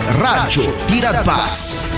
Radyo Pinagpas.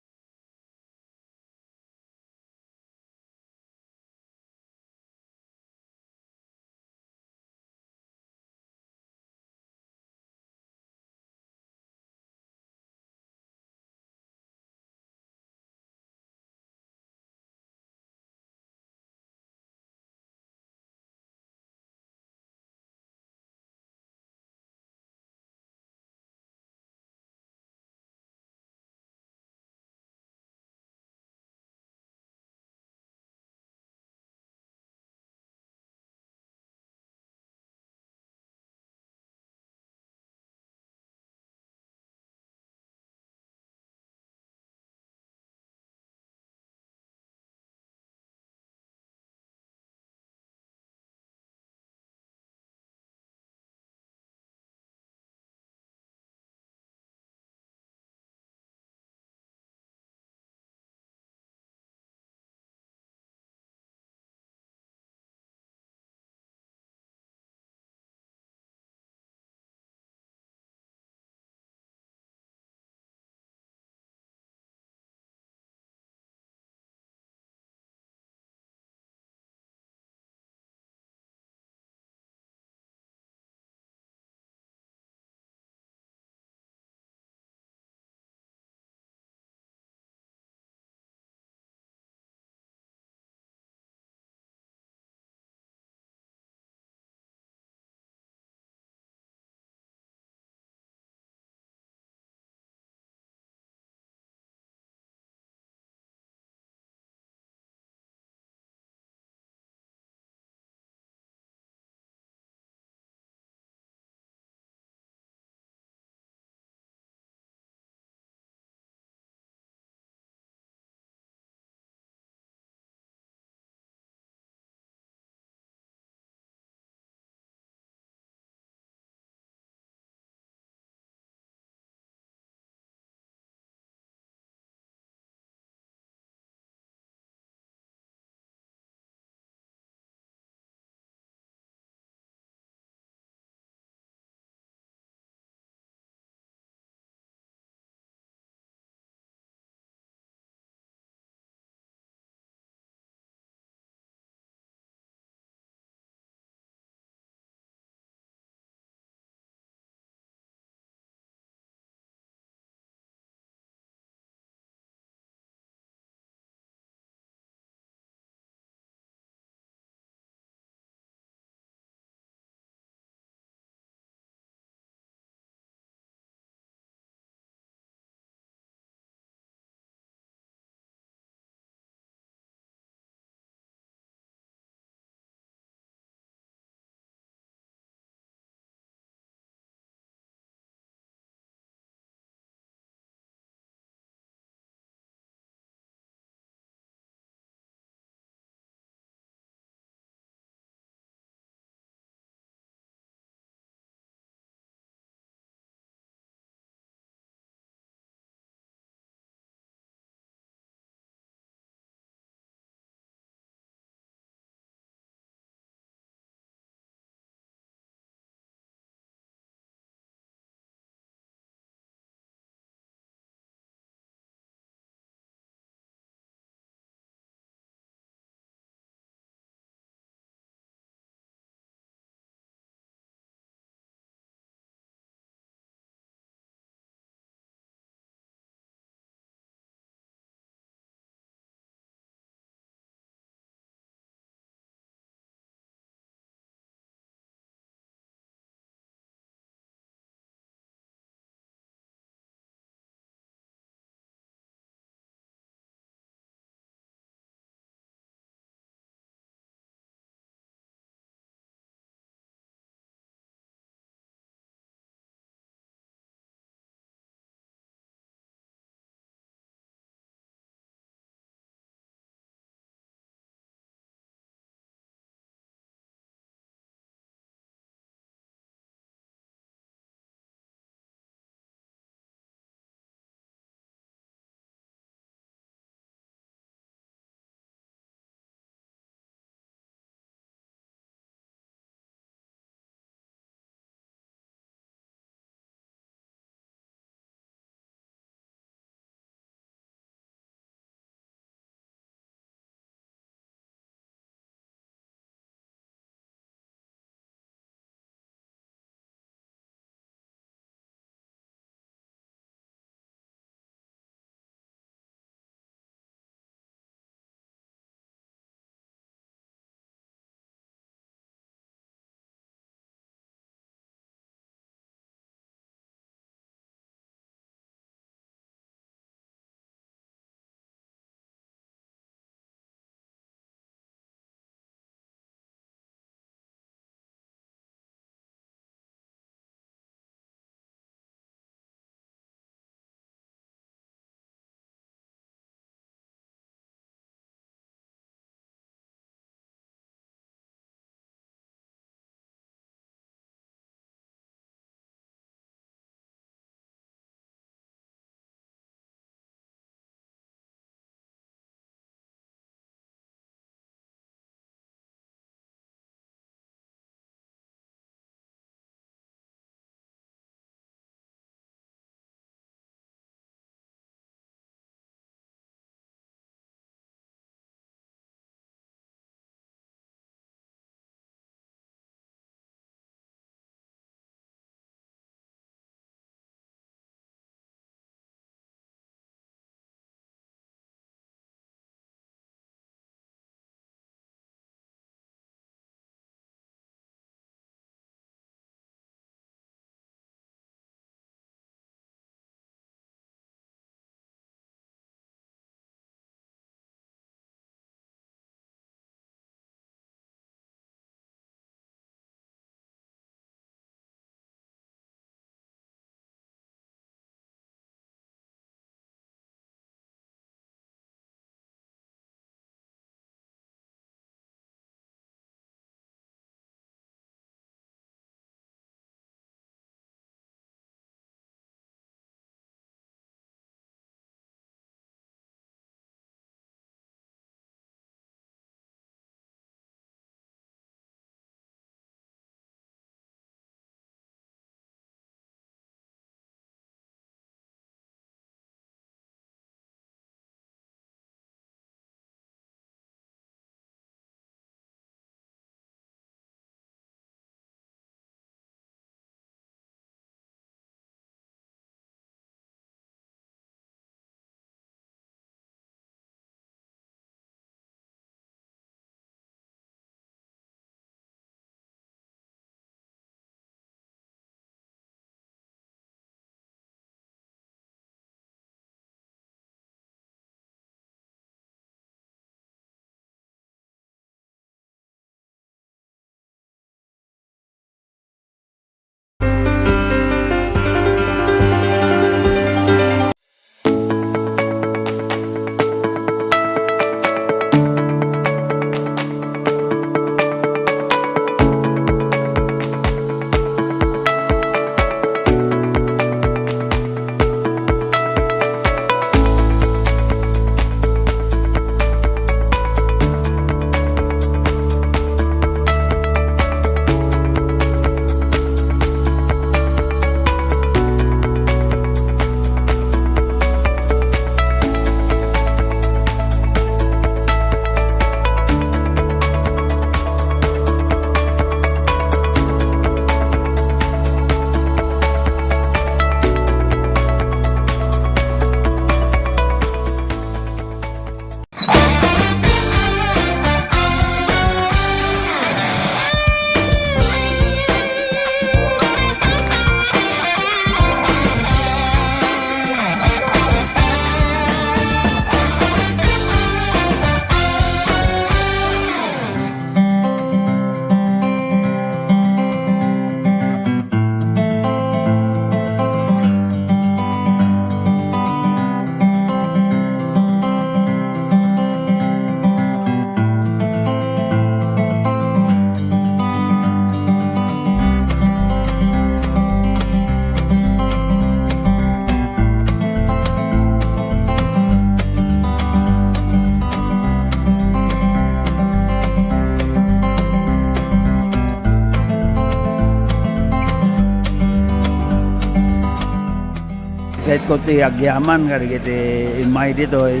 ko ti agyaman karigiti imay ditoy.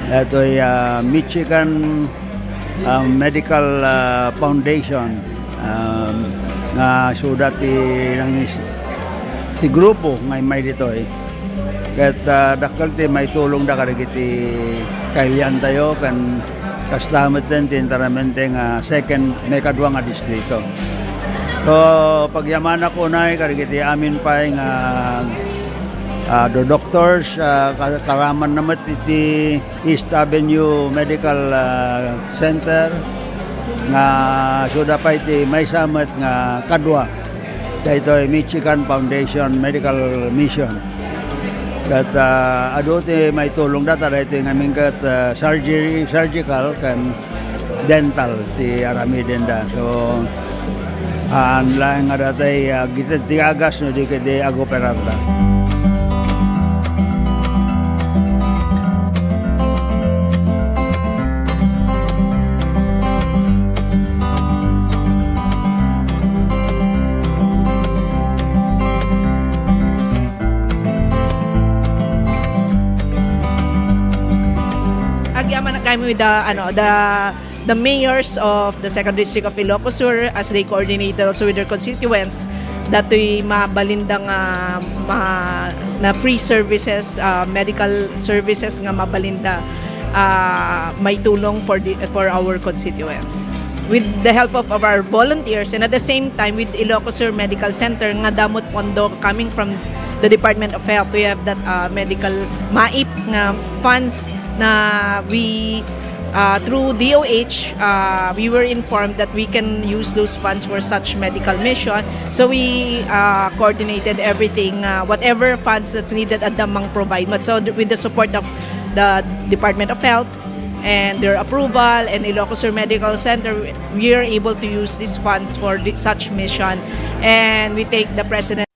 Ito'y Michigan Medical Foundation nga sudat ti grupo nga imay ditoy. Kat dakal ti may tulong da karigiti kailian tayo kan kastamet din ti enteramente nga second may kadwa nga distrito. So pagyaman ako na karigiti amin pa nga the doctors karaman naman iti East Avenue Medical Center nga suda pa iti may samet nga kadwa dahito Michigan Foundation Medical Mission. Kat ado ti may tulong data dahito yung aming kat surgical kan dental ti aramiden da. So lang nga datay kita ti agas no di kadi agoperar da. Agyaman na kami with the mayors of the second district of Ilocos Sur as they coordinated also with their constituents dato'y mabalindang na free services, medical services nga mabalinda may tulong for our constituents. With the help of our volunteers and at the same time with Ilocos Sur Medical Center nga damot pondo coming from the Department of Health, we have that medical MAIP nga funds na we through DOH we were informed that we can use those funds for such medical mission, so we coordinated everything, whatever funds that's needed at Damang provide. But so with the support of the Department of Health and their approval and Ilocos Sur Medical Center, we are able to use these funds for such mission, and we take the President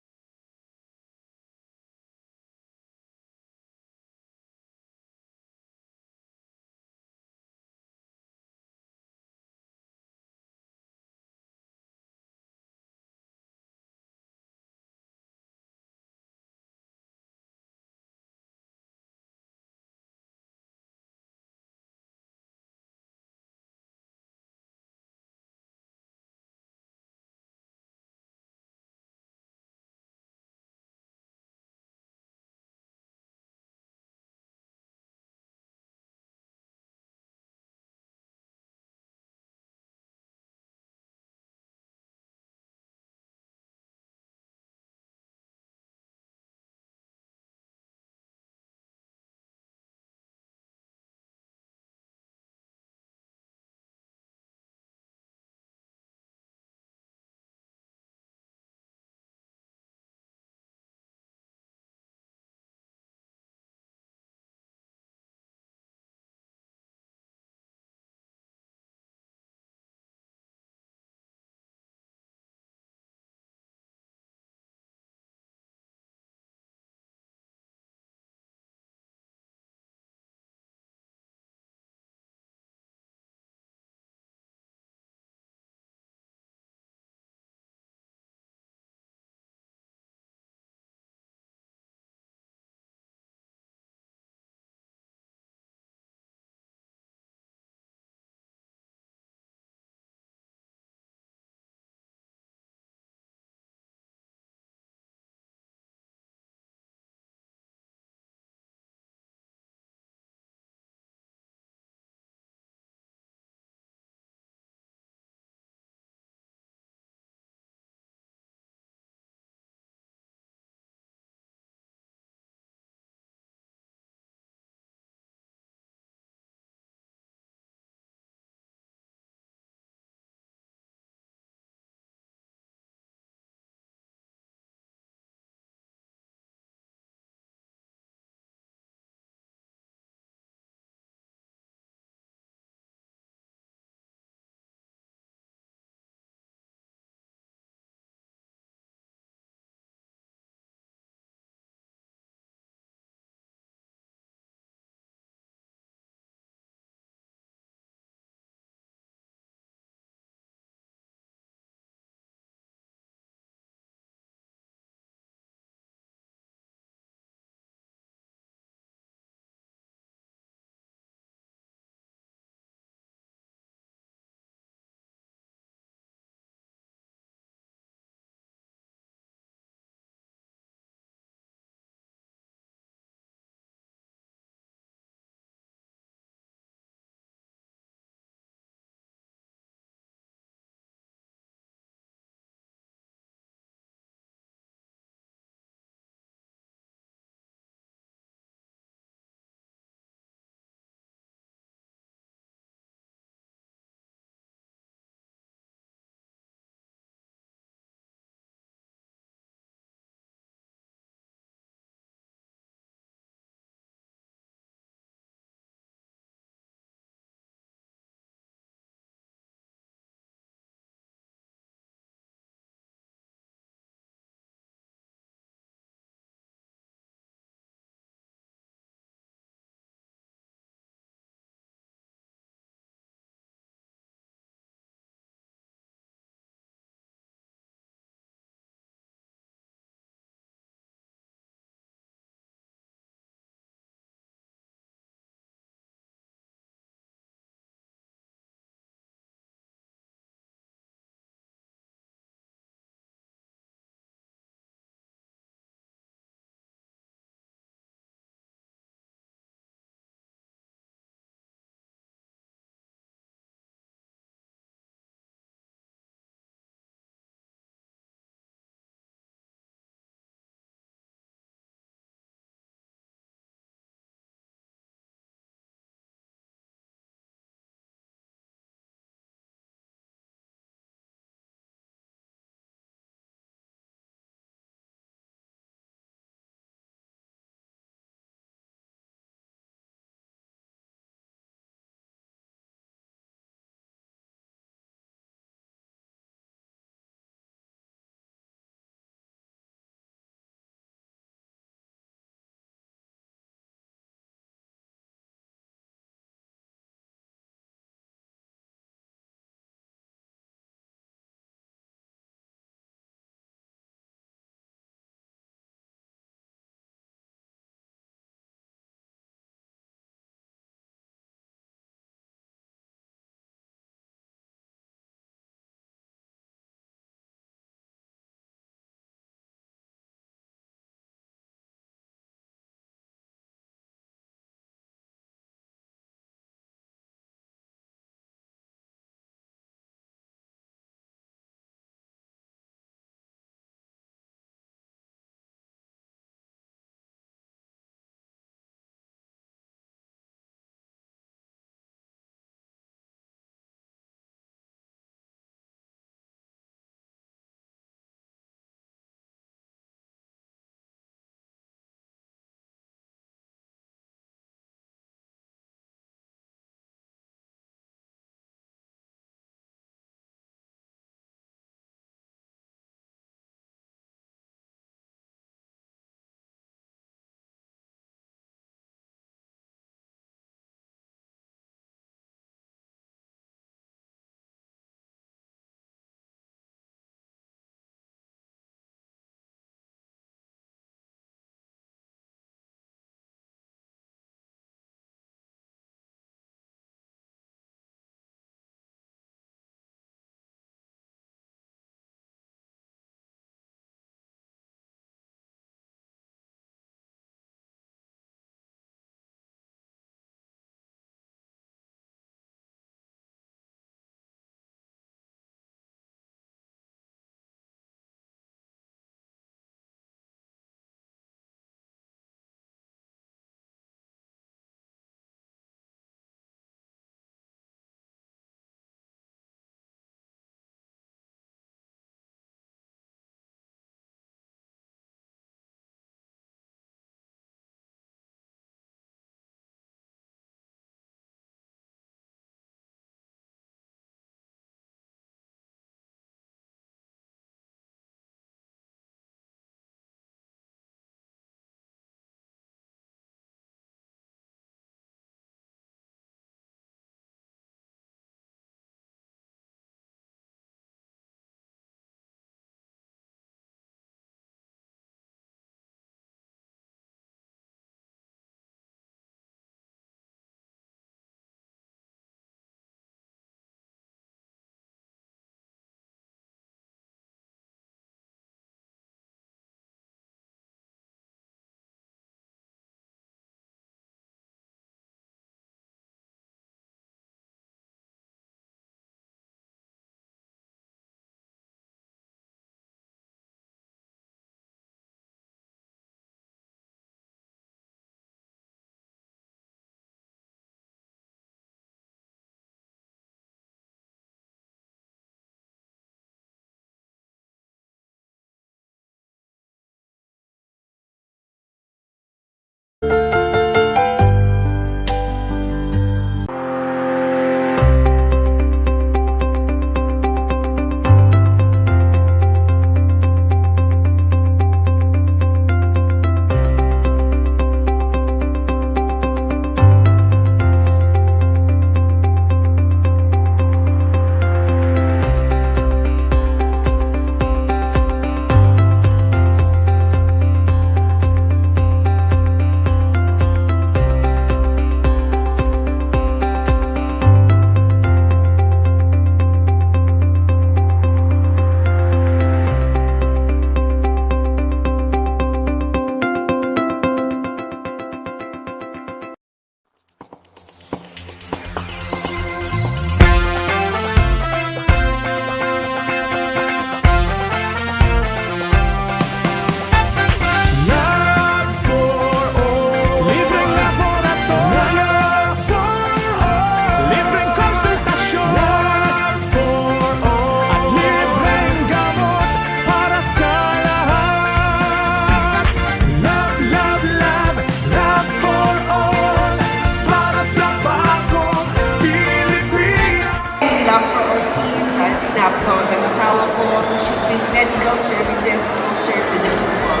Ilocos should bring medical services closer to the people.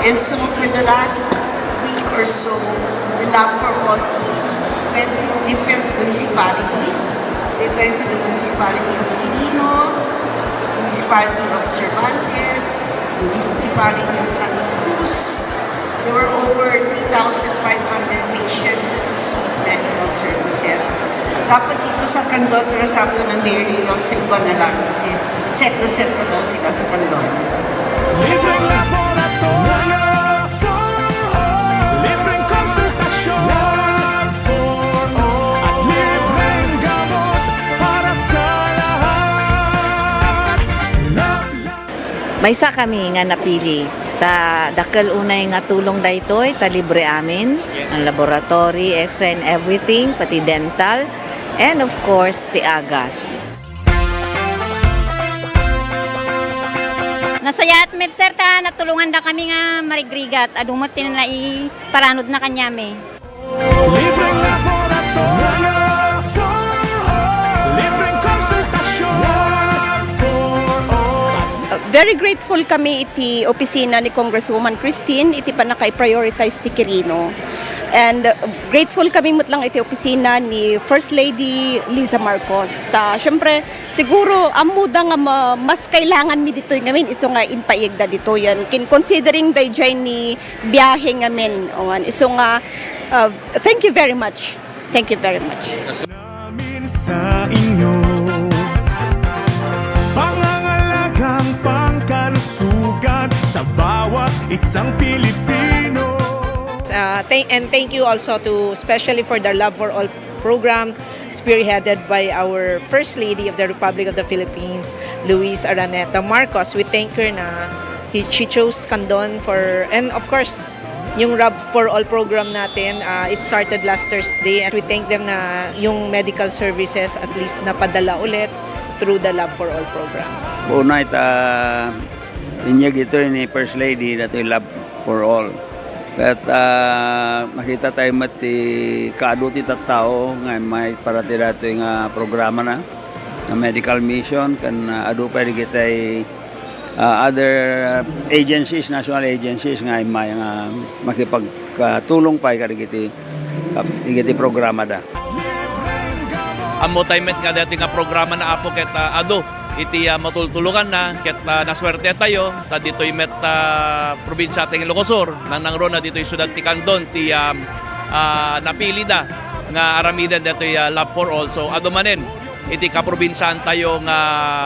And so for the last week or so, the Lab for All team went to different municipalities. They went to the municipality of Quirino, municipality of Cervantes, municipality of Santa Cruz. There were over 3,500 patients that received medical services. Dapat dito sa Candon, pero sabi ko ng mayor yung sa iba na lang kasi set na daw sila sa Candon. Libreng laboratorio for all. Libreng konsultasyon for all. At libreng gamot para sa lahat. Maysa kami nga napili. Dakal unay nga tulong daytoy, ta libre amin. Ang laboratory, X-ray and everything, pati dental. And of course, the agas. Nasaya at med sir ta natulungan da kami nga marigrigat adumot na paranod na kanyame. Libreng laboratorio for all. Libreng konsultasyon for all. Very grateful kami iti opisina ni Congresswoman Christine iti panakay-prioritize ti Quirino. And grateful kami mutlang iti opisina ni First Lady Liza Marcos. Syempre, siguro amuda nga mas kailangan mi dito ngamin iso nga inpaigda dito yan. Considering dayjay ni biyahe ngamin. Iso nga, thank you very much. Thank you very much. Namin sa inyo pangangalagang pangkalusugan sa bawat isang Pilipino. Thank you also to especially for the Love for All program spearheaded by our First Lady of the Republic of the Philippines, Luis Araneta Marcos. We thank her na she chose Candon for, and of course, yung Love for All program natin, it started last Thursday and we thank them na yung medical services at least napadala ulit through the Love for All program. Una ita inyag ito ni First Lady na ito yung Love for All. At makita tayo mati kaaduti tao nga may parati dato yung programa na medical mission kan adu pa rin kita other agencies, national agencies nga may makipagtulong pa ikiti programa da. Ang motiment nga dati nga programa na apo ket adu iti matultulungan na ket naswerte tayo ta ditoy met probinsya ting Ilocos nang nangrona ditoy syudad ti Candon ti napili da nga aramidan ditoy Love for All. So adu manen iti kaprobinsyan tayo nga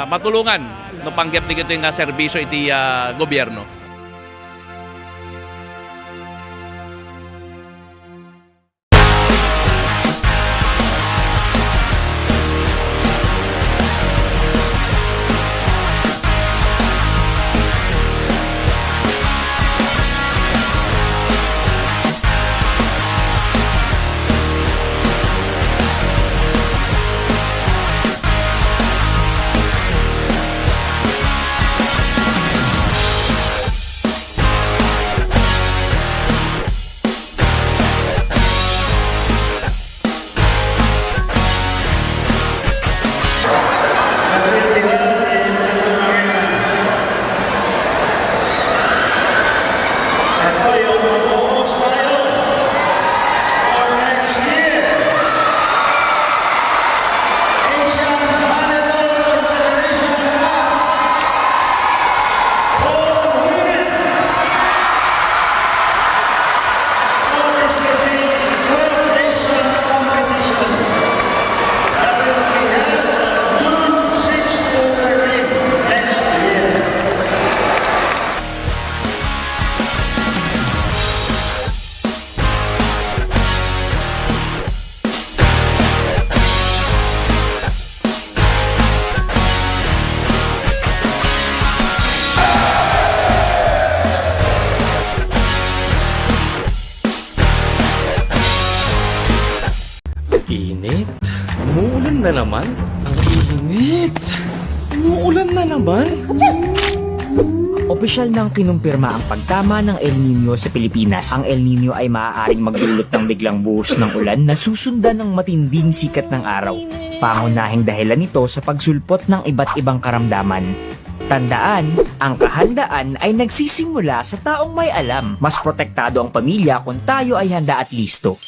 matulungan no panggep dito nga serbisyo iti gobyerno. Init? Umuulan na naman? Ang init! Umuulan na naman? Opisyal nang kinumpirma ang pagtama ng El Nino sa Pilipinas. Ang El Nino ay maaaring magdulot ng biglang buhos ng ulan na susundan ng matinding sikat ng araw. Pangunahing dahilan nito sa pagsulpot ng iba't ibang karamdaman. Tandaan, ang kahandaan ay nagsisimula sa taong may alam. Mas protektado ang pamilya kung tayo ay handa at listo.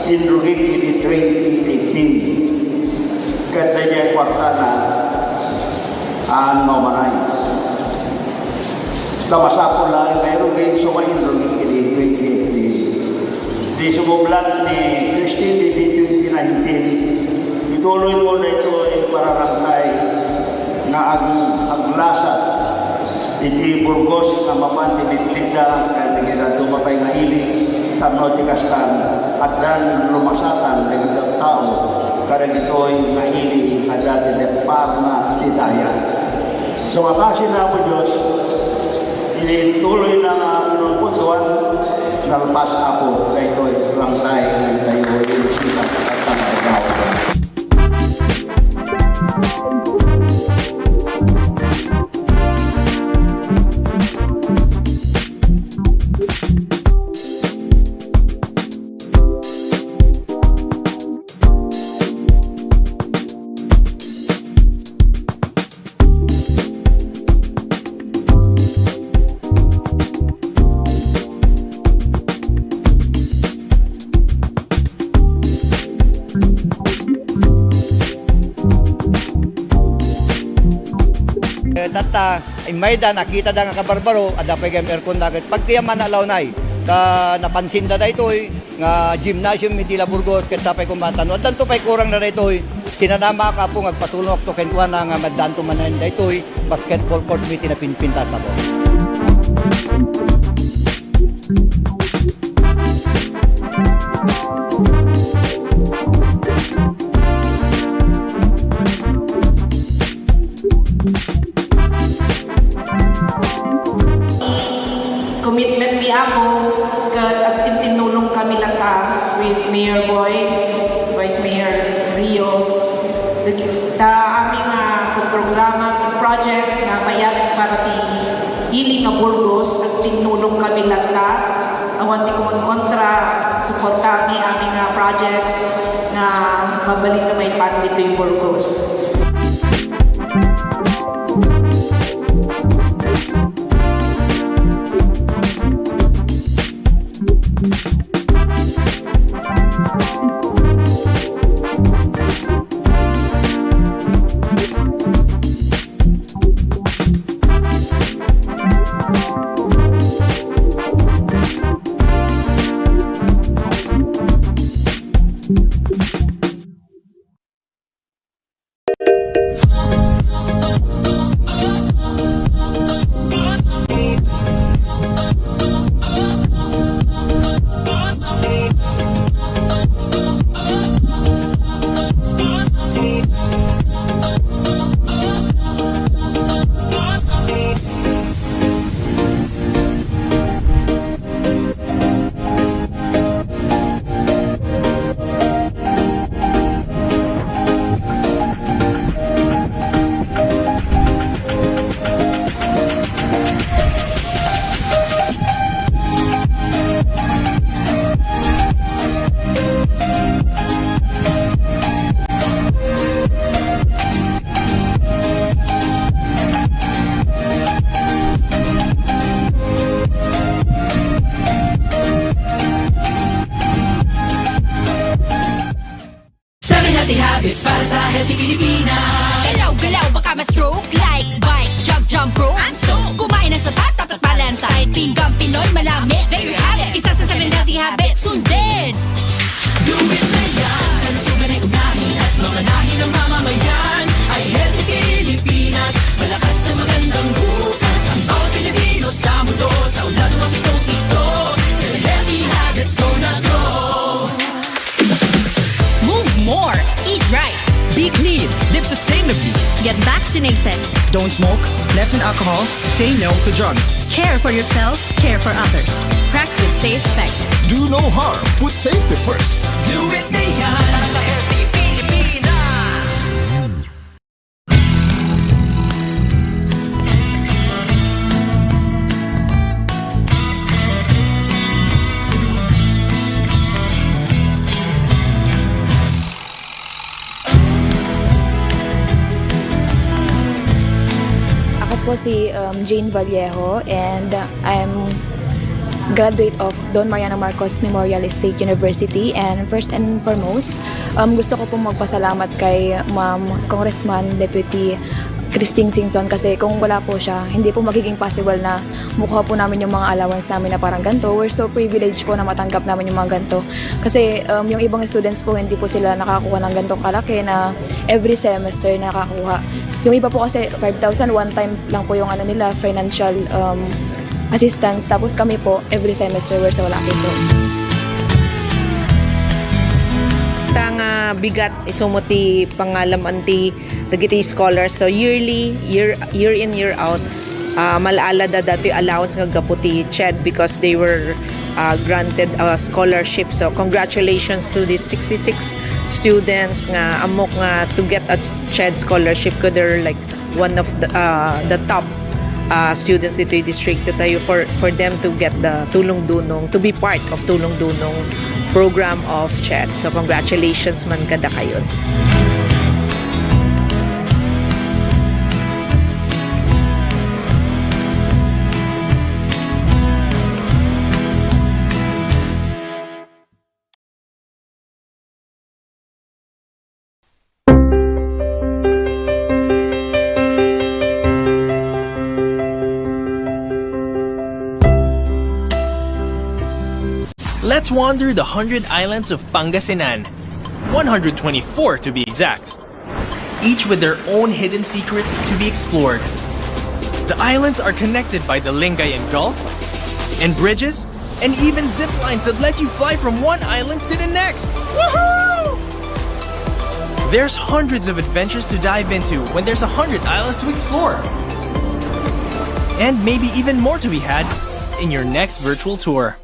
Indrugit ini 2018. Katanya kuartana ano manay. Tawasa ko lang mayroon kayo sa Indrugit ini 2018. Di sumublat ni Christine di 2019. Ituloy mo na ito ay pararangkay na aglasat iti Burgos na mapan ti Bitlida kaya naging tumapay nga ili tano ti kastan at dan lumasatan ng tao kaya ito'y nga ili at dati par na ti daya. So makasin na po Diyos, ituloy na nga anong putuan nalpas ako kaya ito'y rangkay ng tayo yung sikat at ang agaw. Tata, may da nakita da nga kabarbaro, ada pa yung aircon dagat. Pag tiyaman na alaw na ka napansin da ito nga gymnasium Mitila Burgos, ket sapay kumatano. At danto pa'y kurang na ito sinanama ka po ngagpatulong ako kentuan na nga maddanto manan da ito basketball court may tinapinpintas ako. Commitment ni ako at tinulong kami lata with Mayor Boy, Vice Mayor Rio. Aming programa, projects na payat para ti hili nga Burgos at tinulong kami lata. Awan ti kontra, support kami aming projects na mabalik na may pan dito yung Burgos. Habits para sa healthy Pilipinas. Galaw-galaw baka ma-stroke. Like bike, jog, jump rope. I'm so kumain ng sapat, tapat balance. Kahit pinggang Pinoy manamit. There you have it. Isa sa 7 healthy habits. Sundin! Do it na yan. Kalusugan ay unahin at mamanahin ng mamamayan. Ay healthy Pilipinas. Malakas sa magandang bukas. Ang bawat Pilipino sa mundo. Sa ulado ang pitong-ito. 7 healthy habits, go na go. Move more. Eat right. Be clean. Live sustainably. Get vaccinated. Don't smoke, lessen alcohol, say no to drugs. Care for yourself. Care for others. Practice safe sex. Do no harm, put safety first. Do it na yan. Para sa healthy Pilipinas. Ako po si Jane Vallejo and I'm graduate of Don Mariano Marcos Memorial State University, and first and foremost, gusto ko pong magpasalamat kay Ma'am Congressman Deputy Christine Singson kasi kung wala po siya, hindi po magiging possible na mukha po namin yung mga allowance namin na parang ganito. We're so privileged po na matanggap namin yung mga ganito. Kasi yung ibang students po, hindi po sila nakakuha ng ganitong kalaki na every semester nakakuha. Yung iba po kasi 5,000, one time lang po yung nila, financial assistance. Tapos kami po, every semester we're so lucky po. Tanga bigat isumuti pangalam anti dagiti scholars, so year in year out malaala da dati allowance nga gaputi CHED because they were granted a scholarship. So congratulations to these 66 students nga amok nga to get a CHED scholarship, ko they're like one of the top students dito yung district tayo for them to get the Tulong Dunong, to be part of Tulong Dunong program of CHED. So congratulations man kada kayo. Let's wander the 100 islands of Pangasinan. 124 to be exact. Each with their own hidden secrets to be explored. The islands are connected by the Lingayen Gulf, and bridges, and even zip lines that let you fly from one island to the next. Woohoo! There's hundreds of adventures to dive into when there's 100 islands to explore. And maybe even more to be had in your next virtual tour.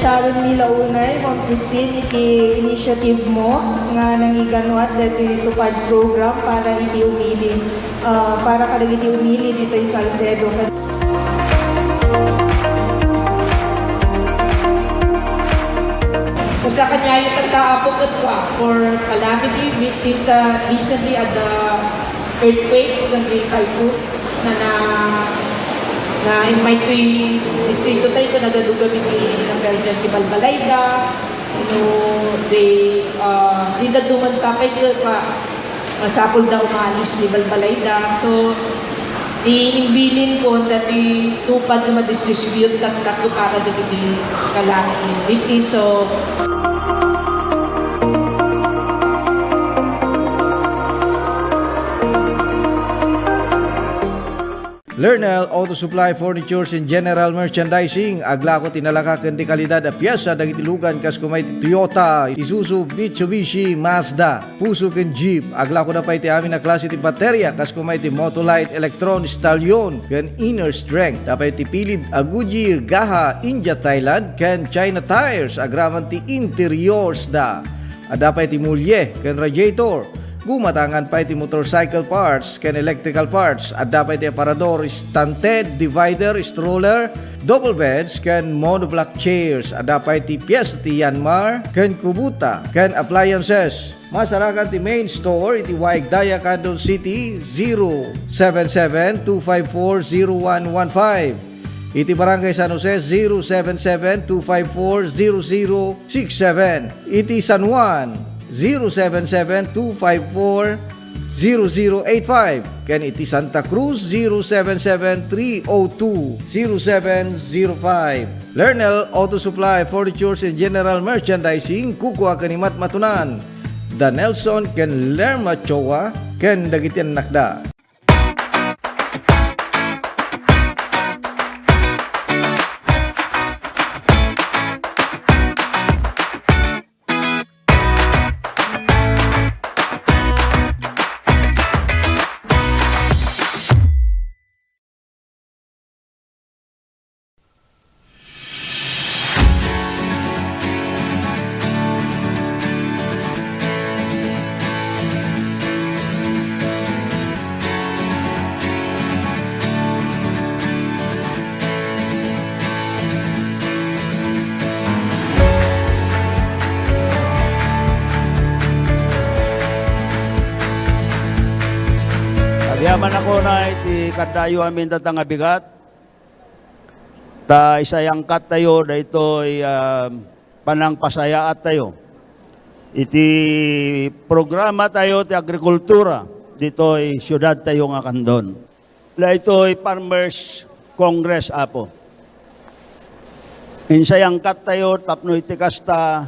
Sharon Milaunay, Ma'am Christine, iti initiative mo nga nangiganuat dito itupad program para iti umili, para kadag iti umili dito yung Salcedo. Basta kanya yung tagkaapog at for calamity victims recently at the earthquake ng Great Typhoon na in my three distrito tayo ito nagaduga ng Belgian si Balbalayda, di naduman sa akin yun pa masapol daw umalis ni Balbalayda. So, iimbilin ko na tupad na ma-distribute at para dito di kalaki victims. So, Lernel Auto Supply Furnitures and General Merchandising aglako tinalaka ken di kalidad a piyesa dagiti lugan kas kumay Toyota, Isuzu, Mitsubishi, Mazda, Puso ken Jeep aglako na pa iti amin na klase ti baterya kas kumay ti Motolite, Electron, Stallion ken Inner Strength tapay ti pilid a Goodyear, Gaha, India, Thailand ken China Tires agraman ti interiors da adapay ti mulye ken radiator. Gumatangan pa iti motorcycle parts ken electrical parts at dapat iti aparador, stunted, divider, stroller, double beds ken monoblock chairs at dapat iti piyesa ti Yanmar ken Kubota ken appliances. Masarakan ti main store iti Waigdaya, Quezon City 077-254-0115. Iti Barangay San Jose 077-254-0067. Iti San Juan 077-254-0085. Ken iti Santa Cruz 077-302-0705. Lernel Auto Supply Furnitures and General Merchandising kukuha kanimat matunan. Da Nelson ken Lerma Chowa ken dagitian nakda. Yaman ako na iti kadayo amin tatang abigat. Ta isayang kat tayo, da ito'y panang pasayaat tayo. Iti programa tayo ti agrikultura, dito'y syudad tayo nga kandon. Da ito'y Farmers Congress apo. Insayang kat tayo, tapno iti kasta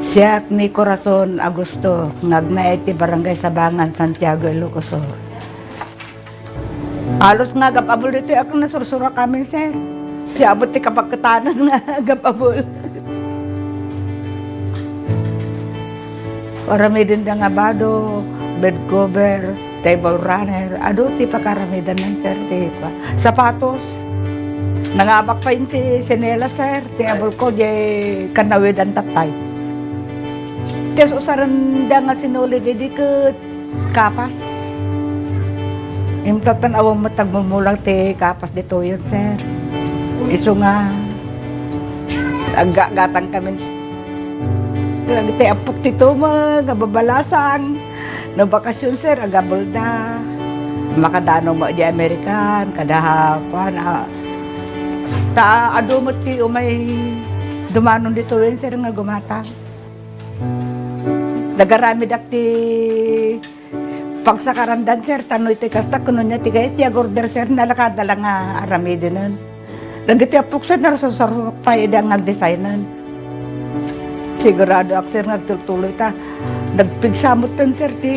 Siya ni Corazon Agosto, ngagna iti Barangay Sabangan, Santiago, Ilocos. Alos nga gapabol dito, ako nasursura kami, sir. Siya abot ti kapagkatanan nga gapabol. Karamidan da nga bado, bed cover, table runner, ado ti pakaramidan ng sir, ti pa. Sapatos, nangabak pa yun ti sinela, sir, ti abol ko, di kanawid ang tatay. Tiyan usaran da nga sinuli di ket kapas. Imtatan awang matagmumulang ti kapas dito yun, sir. Iso nga, aggatang kami. Lagi ti apok tito mga babalasang. No bakasyon, sir, agabol da. Makadano mo di Amerikan, kadahapan. Ta adumot ti umay dumanon dito yun, sir, nga gumatang. Nagarami dakti pagsakarandan, sir, tanoy ti kasta kuno niya ti kaya ti agorder, sir, nalakadala nga arami dinan. Lagi ti apok, sir, narasasarap pa idang nag-designan. Sigurado ako, sir, nagtutuloy ta. Nagpigsamot tan, sir, ti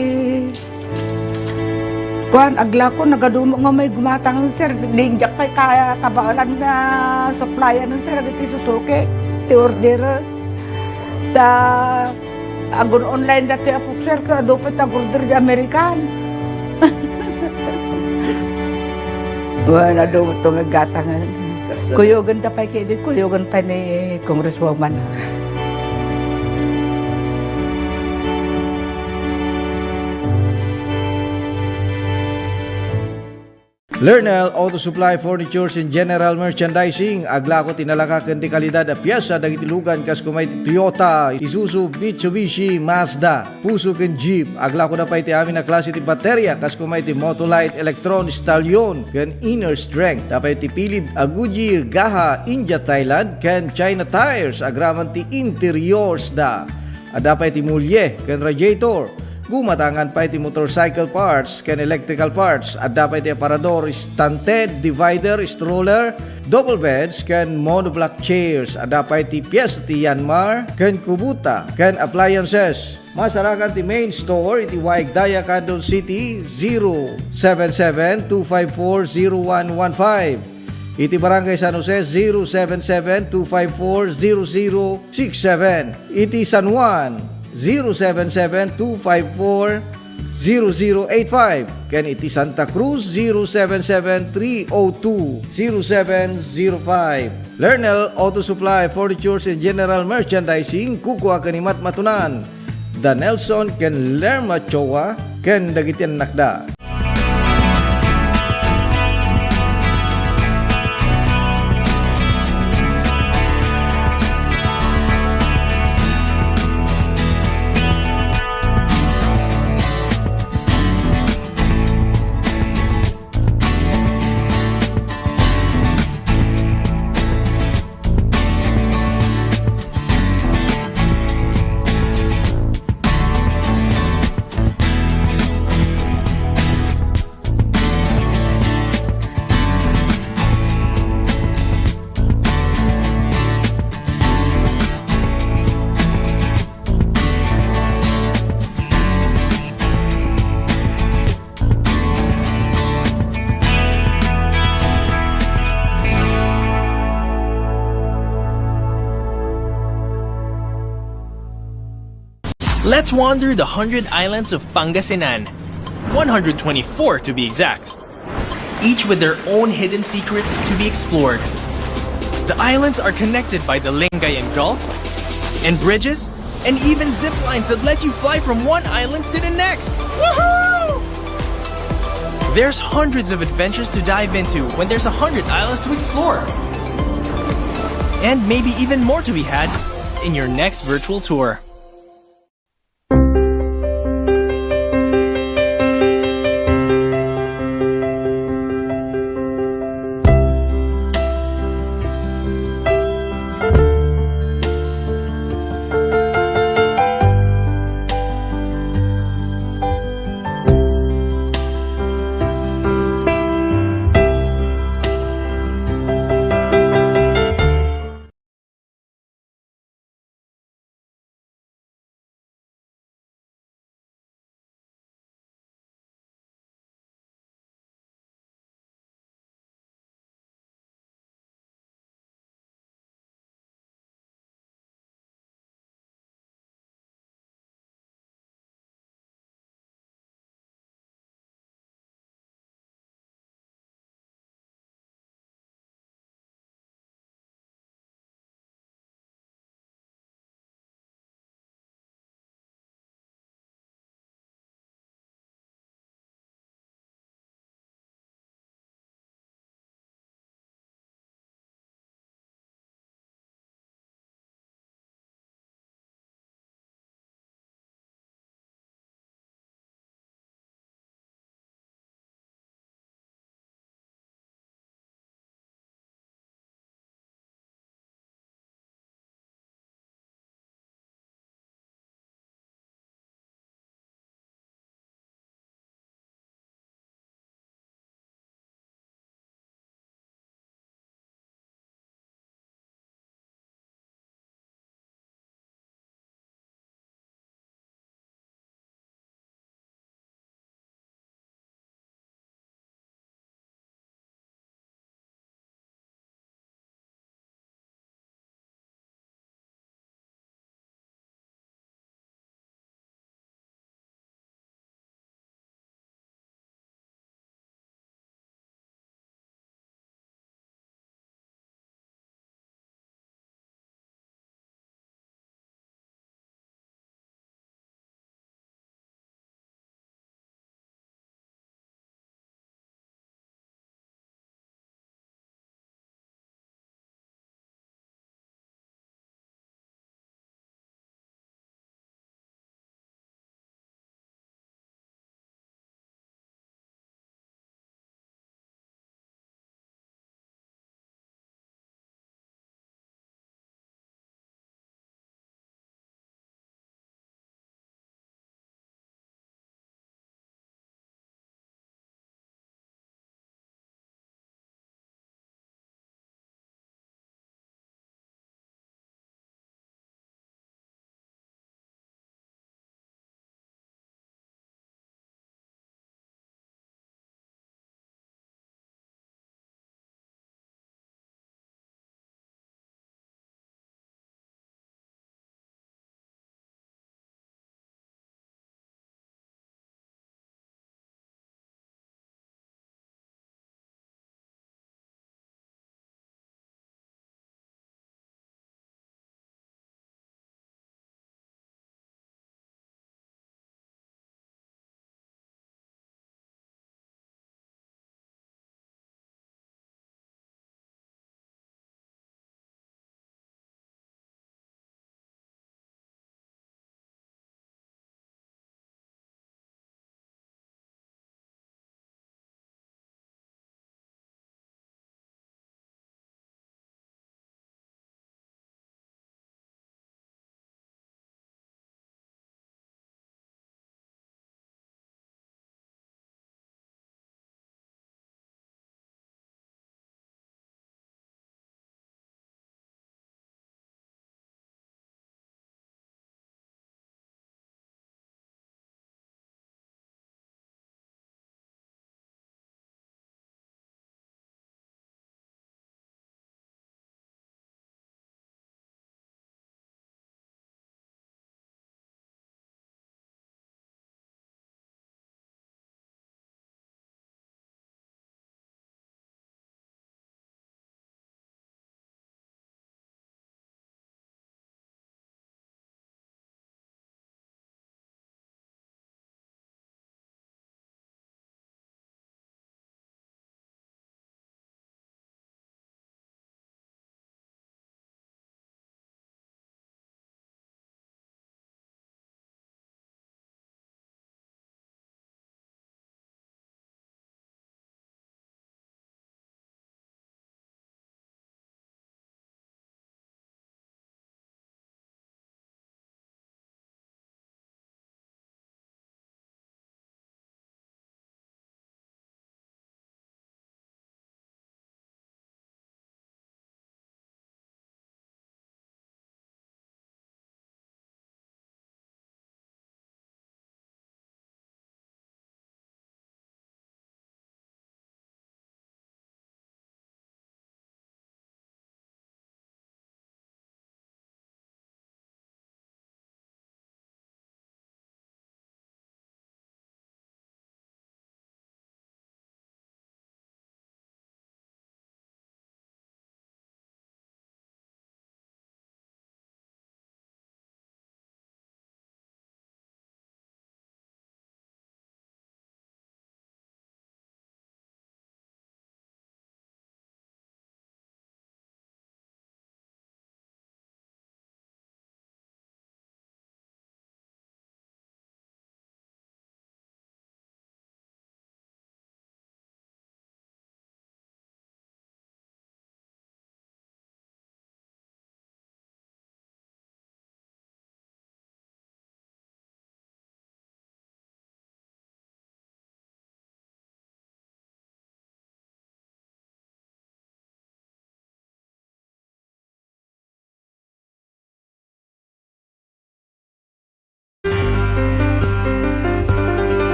kuan agla ko nagadumo nga may gumatang, sir, lingjak kay kaya kabaalan na supplyan nun, sir, ti susuki ti order ta agon online dati apok, sir, ka dapat order di Amerikan. Wala daw ito nagatangan. Kuyogan ta pa kaya kuyogan pa ni Congresswoman. Lernel Auto Supply Furnitures and General Merchandising agla ko tinalaka ken di kalidad a piyesa dagiti lugan kas kumay Toyota, Isuzu, Mitsubishi, Mazda, puso ken Jeep agla ko na pa iti amin na klase ti baterya kas kumay ti Motolite, Electron, Stallion ken Inner Strength tapay ti pilid a Goodyear, Gaha, India, Thailand ken China Tires agraman ti interiors da adapay ti mulye ken radiator. Gumatangan pa iti motorcycle parts ken electrical parts at dapat iti aparador, stunted, divider, stroller, double beds ken monoblock chairs at dapat iti piyesa ti Yanmar ken Kubota ken appliances. Masarakan ti main store iti Waigdaya, Quezon City 077-254-0115. Iti Barangay San Jose 077-254-0067. Iti San Juan 077-254-0085. Ken iti Santa Cruz 077-302-0705. Lernel Auto Supply Furnitures and General Merchandising kukuha kanimat matunan. Da Nelson ken Lerma Chowa ken dagitian nakda. Let's wander the 100 islands of Pangasinan, 124 to be exact, each with their own hidden secrets to be explored. The islands are connected by the Lingayen Gulf, and bridges, and even zip lines that let you fly from one island to the next. Woohoo! There's hundreds of adventures to dive into when there's 100 islands to explore. And maybe even more to be had in your next virtual tour.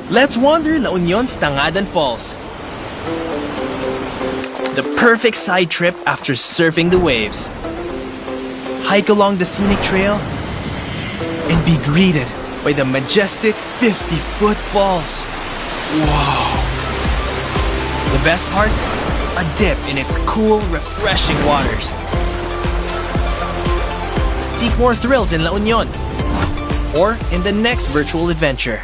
Let's wander La Union's Tangadan Falls. The perfect side trip after surfing the waves. Hike along the scenic trail and be greeted by the majestic 50-foot falls. Whoa! The best part? A dip in its cool, refreshing waters. Seek more thrills in La Union or in the next virtual adventure.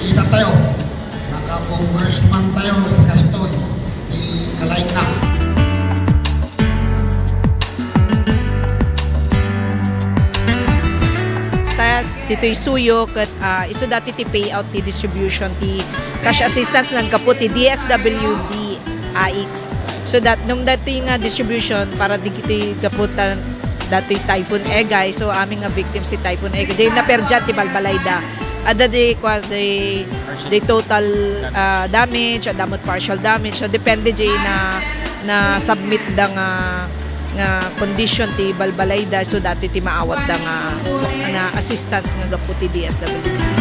Kita tayo, naka-congressman tayo, iti kastoy, iti kalaing na. Dito'y suyo kat iso dati ti payout ti distribution ti cash assistance nagkapot ti DSWD AX. So nung dati nga distribution para di kiti kaputan dati Typhoon Egay. So aming nga victim si Typhoon Egay. Di naperjat ti Balbalayda. Ada di total damage, adamot partial damage. So depende di na submit da nga condition ti Balbalayda. So dati ti maawat da nga assistance nga gapu ti DSWD.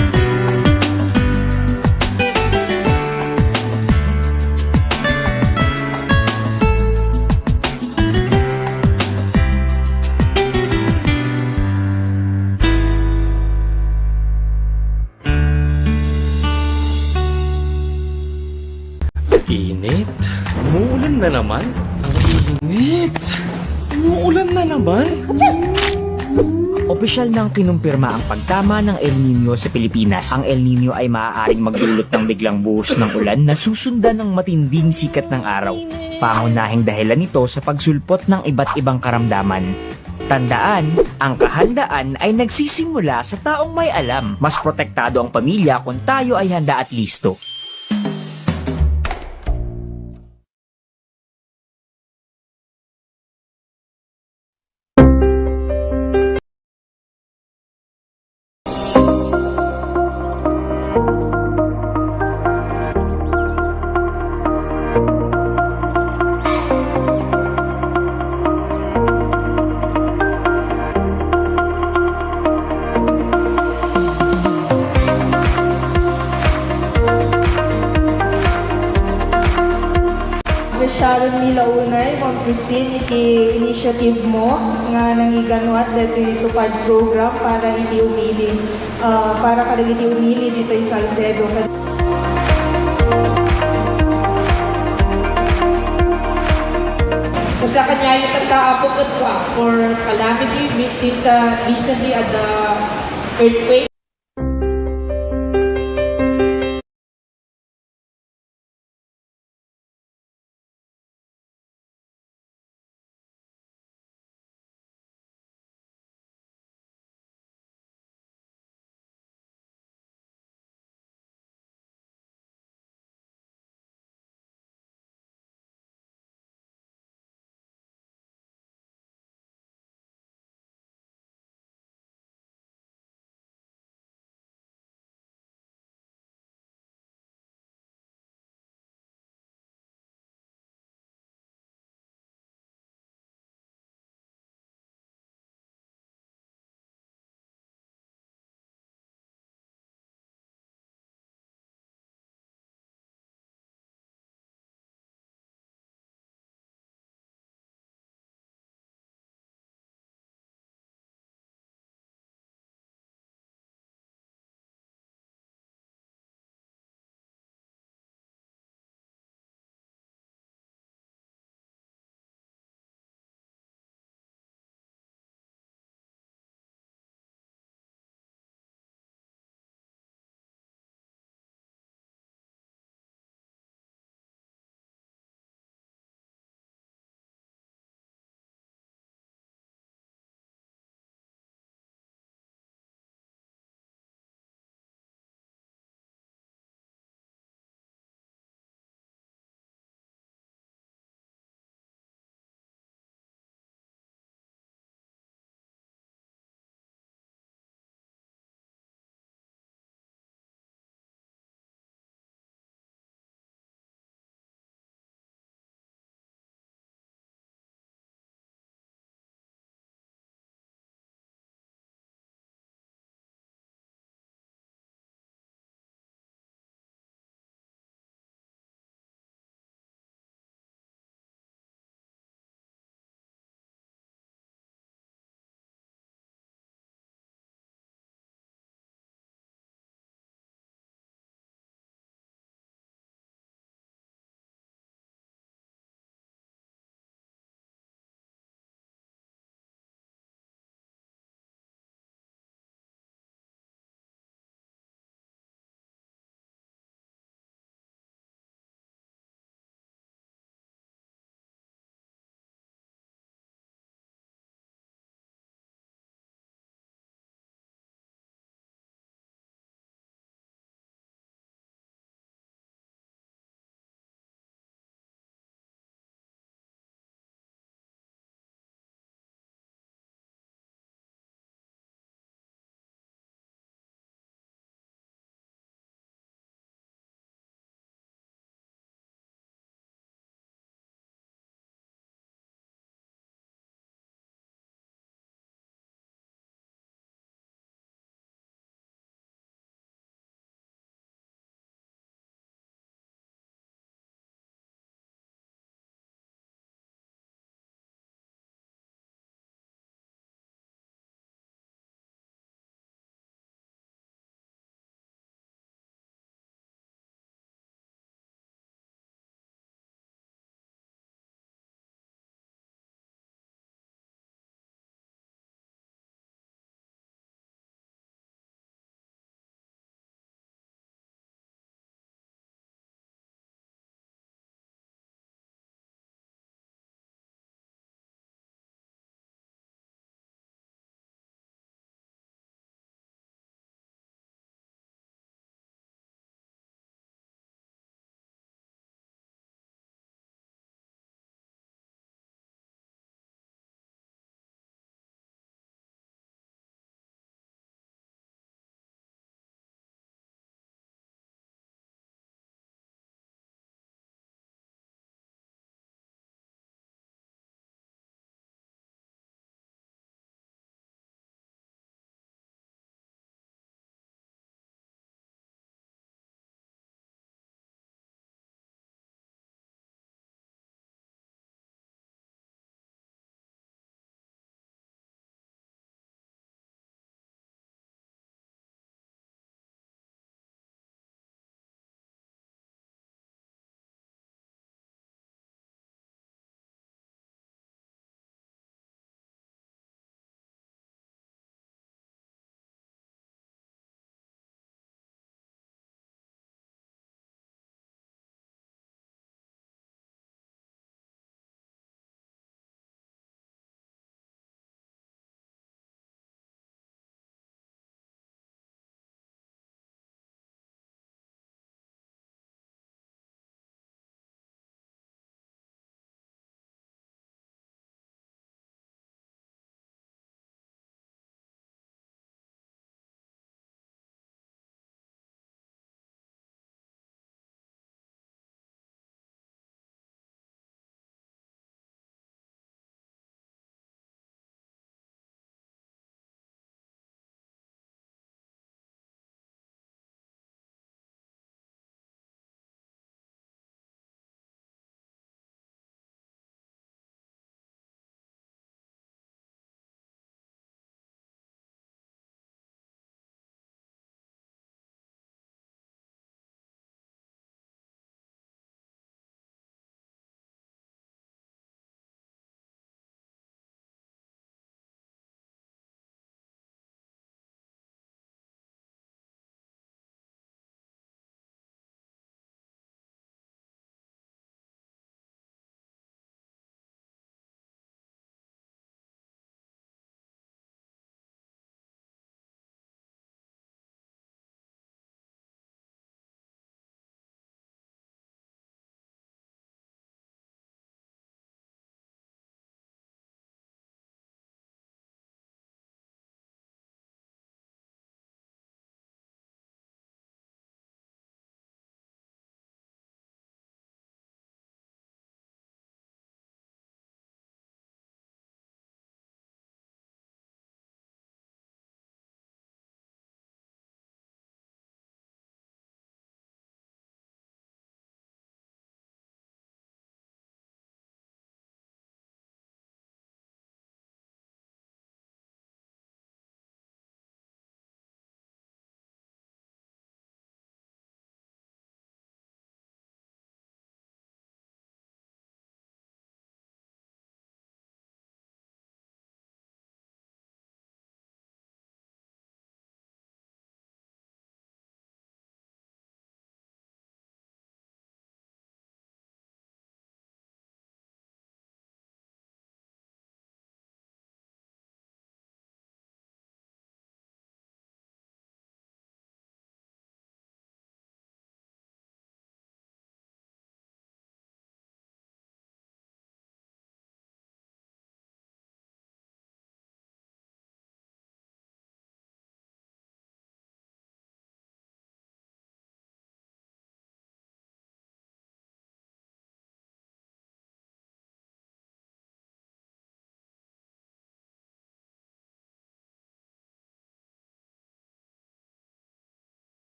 Init. Umuulan na naman. Ang init. Umuulan na naman. Opisyal nang kinumpirma ang pagtama ng El Nino sa Pilipinas. Ang El Nino ay maaaring magdulot ng biglang buhos ng ulan na susundan ng matinding sikat ng araw. Pangunahing dahilan nito sa pagsulpot ng iba't ibang karamdaman. Tandaan, ang kahandaan ay nagsisimula sa taong may alam. Mas protektado ang pamilya kung tayo ay handa at listo. Sharon Mila Unay, Ma'am Christine, iti initiative mo nga nangiganuat dito itupad program para iti umili, para kada iti umili dito yung Salcedo. Basta kanya yung tagkaapok for calamity victims recently at the earthquake.